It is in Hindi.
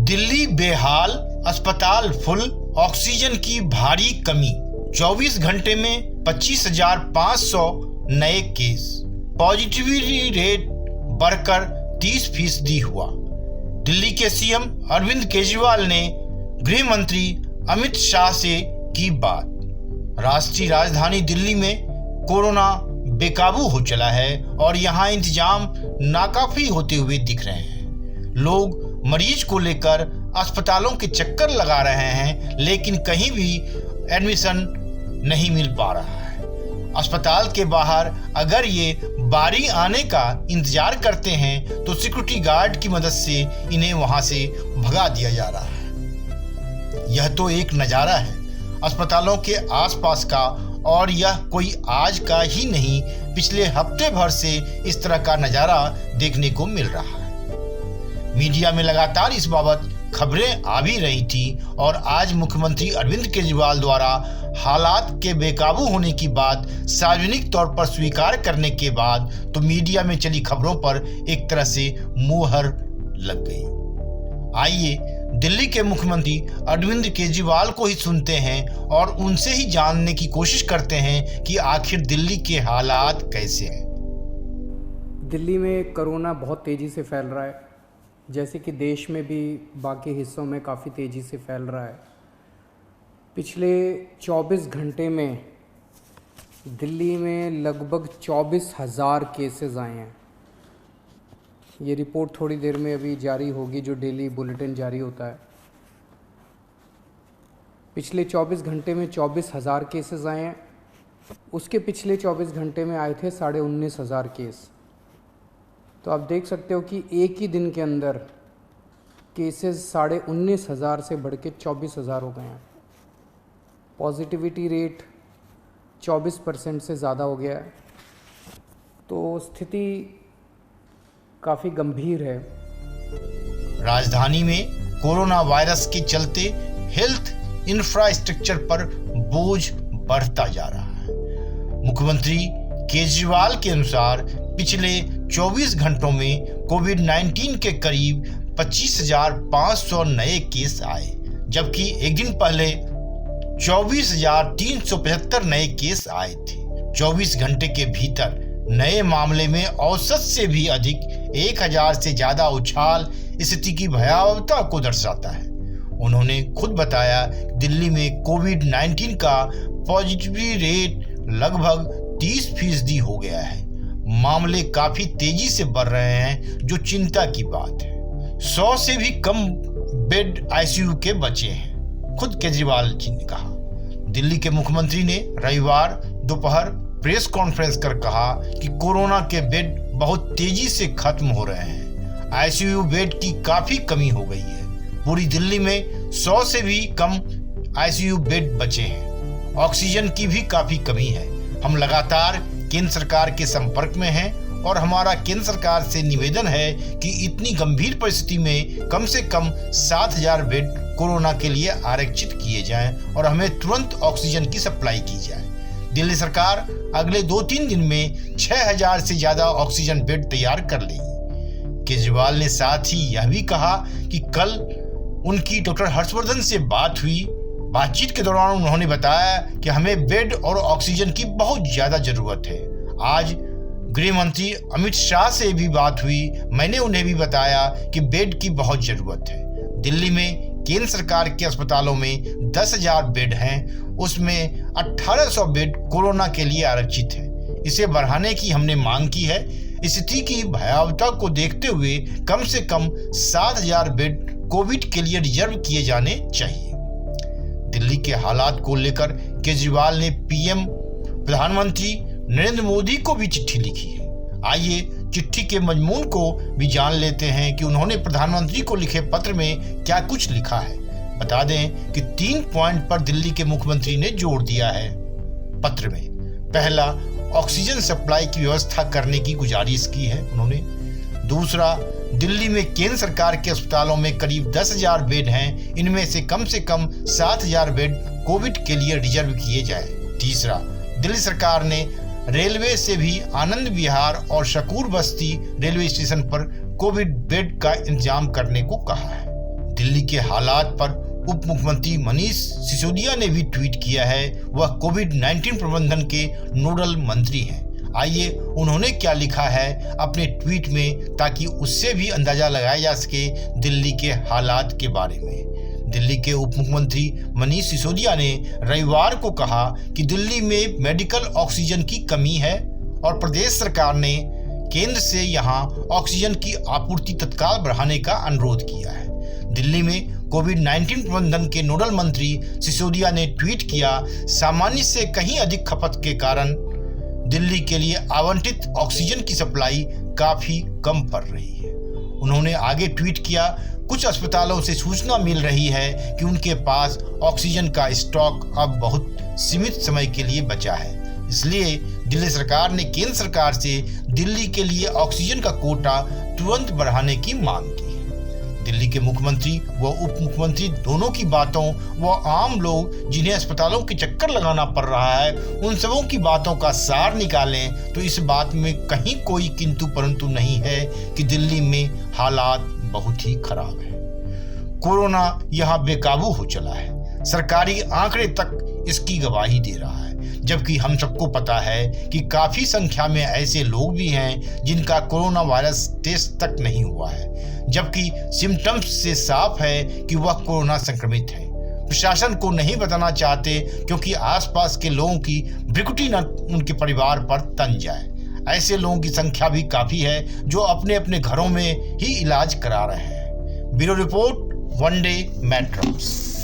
दिल्ली बेहाल, अस्पताल फुल, ऑक्सीजन की भारी कमी। 24 घंटे में 25,500 नए केस। पॉजिटिविटी रेट बढ़कर 30% हुआ। दिल्ली के सीएम अरविंद केजरीवाल ने गृह मंत्री अमित शाह से की बात। राष्ट्रीय राजधानी दिल्ली में कोरोना बेकाबू हो चला है और यहाँ इंतजाम नाकाफी होते हुए दिख रहे हैं। लोग मरीज को लेकर अस्पतालों के चक्कर लगा रहे हैं, लेकिन कहीं भी एडमिशन नहीं मिल पा रहा है। अस्पताल के बाहर अगर ये बारी आने का इंतजार करते हैं तो सिक्योरिटी गार्ड की मदद से इन्हें वहां से भगा दिया जा रहा है। यह तो एक नज़ारा है अस्पतालों के आसपास का, और यह कोई आज का ही नहीं, पिछले हफ्ते भर से इस तरह का नज़ारा देखने को मिल रहा है। मीडिया में लगातार इस बाबत खबरें आ भी रही थी और आज मुख्यमंत्री अरविंद केजरीवाल द्वारा हालात के बेकाबू होने की बात सार्वजनिक तौर पर स्वीकार करने के बाद तो मीडिया में चली खबरों पर एक तरह से मुहर लग गई। आइए दिल्ली के मुख्यमंत्री अरविंद केजरीवाल को ही सुनते हैं और उनसे ही जानने की कोशिश करते हैं कि आखिर दिल्ली के हालात कैसे हैं। दिल्ली में कोरोना बहुत तेज़ी से फैल रहा है, जैसे कि देश में भी बाकी हिस्सों में काफ़ी तेज़ी से फैल रहा है। पिछले 24 घंटे में दिल्ली में लगभग 24,000 केसेस आए हैं। ये रिपोर्ट थोड़ी देर में अभी जारी होगी, जो डेली बुलेटिन जारी होता है। पिछले 24 घंटे में 24,000 केसेस आए हैं। उसके पिछले 24 घंटे में आए थे 19,500 केस। तो आप देख सकते हो कि एक ही दिन के अंदर केसेस 19,500 से बढ़ के 24,000 हो गए हैं। पॉजिटिविटी रेट 24% से ज़्यादा हो गया है। तो स्थिति काफ़ी गंभीर है। राजधानी में कोरोना वायरस के चलते हेल्थ इंफ्रास्ट्रक्चर पर बोझ बढ़ता जा रहा है। मुख्यमंत्री केजरीवाल के अनुसार पिछले 24 घंटों में कोविड-19 के करीब 25,500 नए केस आए, जबकि एक दिन पहले 24,375 नए केस आए थे। 24 घंटे के भीतर नए मामले में औसत से भी अधिक 1,000 से ज्यादा उछाल स्थिति की भयावहता को दर्शाता है। उन्होंने खुद बताया दिल्ली में कोविड-19 का पॉजिटिविटी रेट लगभग 30% हो गया है। मामले काफी तेजी से बढ़ रहे हैं, जो चिंता की बात है। 100 से भी कम बेड आईसीयू के बचे हैं, खुद केजरीवाल जी ने कहा। दिल्ली के मुख्यमंत्री ने रविवार दोपहर प्रेस कॉन्फ्रेंस कर कहा कि कोरोना के बेड बहुत तेजी से खत्म हो रहे हैं। आईसीयू बेड की काफी कमी हो गई है। पूरी दिल्ली में 100 से भी कम आईसीयू बेड बचे हैं। ऑक्सीजन की भी काफी कमी है। हम लगातार केंद्र सरकार के संपर्क में हैं और हमारा केंद्र सरकार से निवेदन है कि इतनी गंभीर परिस्थिति में कम से कम 7,000 बेड कोरोना के लिए आरक्षित किए जाएं और हमें तुरंत ऑक्सीजन की सप्लाई की जाए। दिल्ली सरकार अगले 2-3 दिन में 6,000 से ज्यादा ऑक्सीजन बेड तैयार कर लेगी। केजरीवाल ने साथ ही यह भी कहा कि कल उनकी डॉक्टर हर्षवर्धन से बात हुई। बातचीत के दौरान उन्होंने बताया कि हमें बेड और ऑक्सीजन की बहुत ज्यादा जरूरत है। आज गृह मंत्री अमित शाह से भी बात हुई। मैंने उन्हें भी बताया कि बेड की बहुत जरूरत है। दिल्ली में केंद्र सरकार के अस्पतालों में 10,000 बेड हैं, उसमें 1,800 बेड कोरोना के लिए आरक्षित है। इसे बढ़ाने की हमने मांग की है। स्थिति की भयावहता को देखते हुए कम से कम 7,000 बेड कोविड के लिए रिजर्व किए जाने चाहिए। दिल्ली के हालात को लेकर केजरीवाल ने पीएम प्रधानमंत्री नरेंद्र मोदी को भी चिट्ठी लिखी है। आइए चिट्ठी के मजमून को भी जान लेते हैं कि उन्होंने प्रधानमंत्री को लिखे पत्र में क्या कुछ लिखा है। बता दें कि 3 पॉइंट पर दिल्ली के मुख्यमंत्री ने जोर दिया है पत्र में। पहला, ऑक्सीजन सप्लाई की व्यवस्था करने की गुजारिश की है उन्होंने। दूसरा, दिल्ली में केंद्र सरकार के अस्पतालों में करीब 10,000 बेड हैं, इनमें से कम 7,000 बेड कोविड के लिए रिजर्व किए जाए। तीसरा, दिल्ली सरकार ने रेलवे से भी आनंद विहार और शकूर बस्ती रेलवे स्टेशन पर कोविड बेड का इंतजाम करने को कहा है। दिल्ली के हालात पर उप मुख्यमंत्री मनीष सिसोदिया ने भी ट्वीट किया है। वह कोविड-19 प्रबंधन के नोडल मंत्री हैं। आइए उन्होंने क्या लिखा है अपने ट्वीट में, ताकि उससे भी अंदाजा लगाया जा सके दिल्ली के हालात के बारे में। दिल्ली के उप मुख्यमंत्री मनीष सिसोदिया ने रविवार को कहा कि दिल्ली में मेडिकल ऑक्सीजन की कमी है और प्रदेश सरकार ने केंद्र से यहां ऑक्सीजन की आपूर्ति तत्काल बढ़ाने का अनुरोध किया है। दिल्ली में कोविड-19 प्रबंधन के नोडल मंत्री सिसोदिया ने ट्वीट किया, सामान्य से कहीं अधिक खपत के कारण दिल्ली के लिए आवंटित ऑक्सीजन की सप्लाई काफी कम पड़ रही है। उन्होंने आगे ट्वीट किया, कुछ अस्पतालों से सूचना मिल रही है कि उनके पास ऑक्सीजन का स्टॉक अब बहुत सीमित समय के लिए बचा है। इसलिए दिल्ली सरकार ने केंद्र सरकार से दिल्ली के लिए ऑक्सीजन का कोटा तुरंत बढ़ाने की मांग की है। दिल्ली के मुख्यमंत्री व उप मुख्यमंत्री दोनों की बातों व आम लोग जिन्हें अस्पतालों के चक्कर लगाना पड़ रहा है, उन सबों की बातों का सार निकालें तो इस बात में कहीं कोई किंतु परंतु नहीं है कि दिल्ली में हालात बहुत ही खराब है। कोरोना यहाँ बेकाबू हो चला है। सरकारी आंकड़े तक इसकी गवाही दे रहा है, जबकि हम सबको पता है कि काफी संख्या में ऐसे लोग भी हैं जिनका कोरोना वायरस टेस्ट तक नहीं हुआ है, जबकि सिम्टम्स से साफ है कि वह कोरोना संक्रमित है। प्रशासन को नहीं बताना चाहते क्योंकि आसपास के लोगों की भ्रिकुटी न उनके परिवार पर तन जाए। ऐसे लोगों की संख्या भी काफी है जो अपने अपने घरों में ही इलाज करा रहे हैं। ब्यूरो रिपोर्ट, वनडे मैट्रम्स।